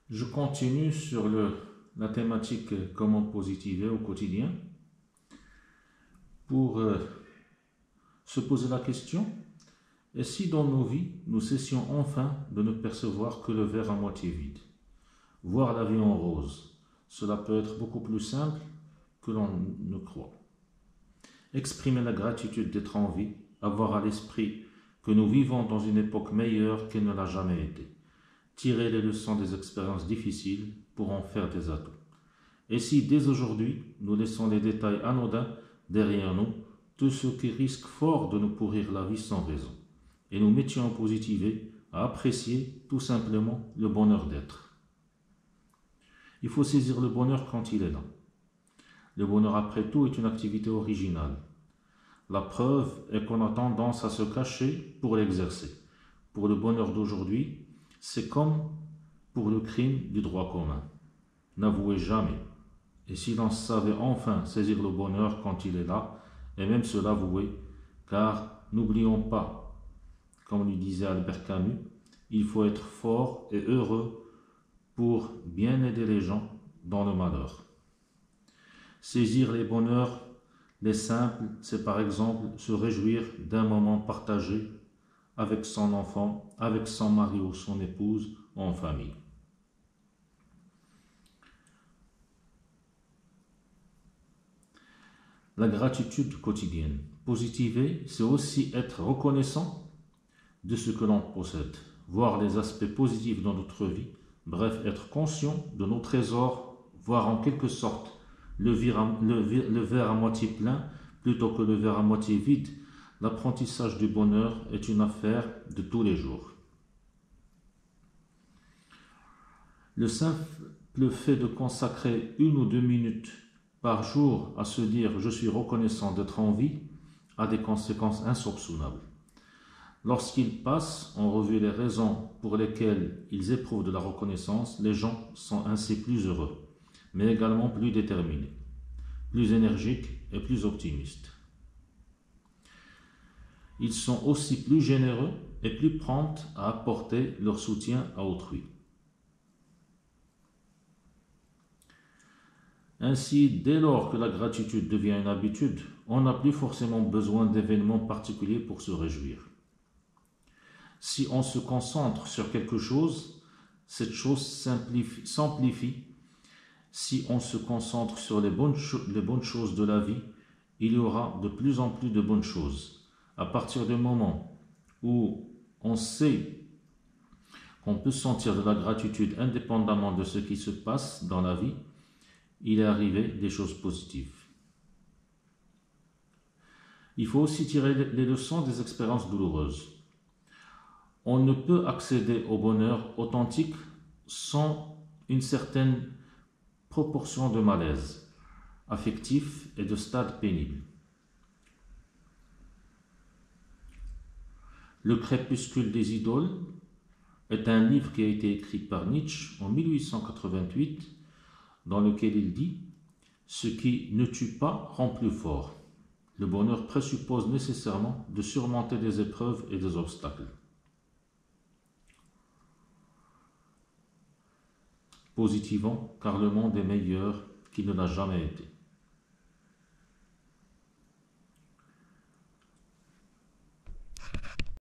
Je continue sur la thématique comment positiver au quotidien pour se poser la question, et si dans nos vies nous cessions enfin de ne percevoir que le verre à moitié vide, voir la vie en rose, cela peut être beaucoup plus simple que l'on ne croit. Exprimer la gratitude d'être en vie, avoir à l'esprit que nous vivons dans une époque meilleure qu'elle ne l'a jamais été. Tirer les leçons des expériences difficiles pour en faire des atouts. Et si dès aujourd'hui nous laissons les détails anodins derrière nous, tout ce qui risque fort de nous pourrir la vie sans raison, et nous mettions à positiver, à apprécier tout simplement le bonheur d'être. Il faut saisir le bonheur quand il est là. Le bonheur après tout est une activité originale. La preuve est qu'on a tendance à se cacher pour l'exercer. Pour le bonheur d'aujourd'hui, c'est comme pour le crime du droit commun. N'avouez jamais. Et si l'on savait enfin saisir le bonheur quand il est là, et même se l'avouer, car n'oublions pas, comme lui disait Albert Camus, il faut être fort et heureux pour bien aider les gens dans le malheur. Saisir les bonheurs, les simples, c'est par exemple se réjouir d'un moment partagé avec son enfant, avec son mari ou son épouse, ou en famille. La gratitude quotidienne. Positiver, c'est aussi être reconnaissant de ce que l'on possède, voir les aspects positifs dans notre vie, bref, être conscient de nos trésors, voir en quelque sorte le verre à moitié plein plutôt que le verre à moitié vide. L'apprentissage du bonheur est une affaire de tous les jours. Le simple fait de consacrer 1 ou 2 minutes par jour à se dire « je suis reconnaissant d'être en vie » a des conséquences insoupçonnables. Lorsqu'ils passent en revue les raisons pour lesquelles ils éprouvent de la reconnaissance, les gens sont ainsi plus heureux, mais également plus déterminés, plus énergiques et plus optimistes. Ils sont aussi plus généreux et plus prompts à apporter leur soutien à autrui. Ainsi, dès lors que la gratitude devient une habitude, on n'a plus forcément besoin d'événements particuliers pour se réjouir. Si on se concentre sur quelque chose, cette chose s'amplifie. Si on se concentre sur les bonnes choses de la vie, il y aura de plus en plus de bonnes choses. À partir du moment où on sait qu'on peut sentir de la gratitude indépendamment de ce qui se passe dans la vie, il est arrivé des choses positives. Il faut aussi tirer les leçons des expériences douloureuses. On ne peut accéder au bonheur authentique sans une certaine proportion de malaise affectif et de stade pénible. Le crépuscule des idoles est un livre qui a été écrit par Nietzsche en 1888, dans lequel il dit « Ce qui ne tue pas rend plus fort. Le bonheur présuppose nécessairement de surmonter des épreuves et des obstacles. » Positivons, car le monde est meilleur qu'il ne l'a jamais été.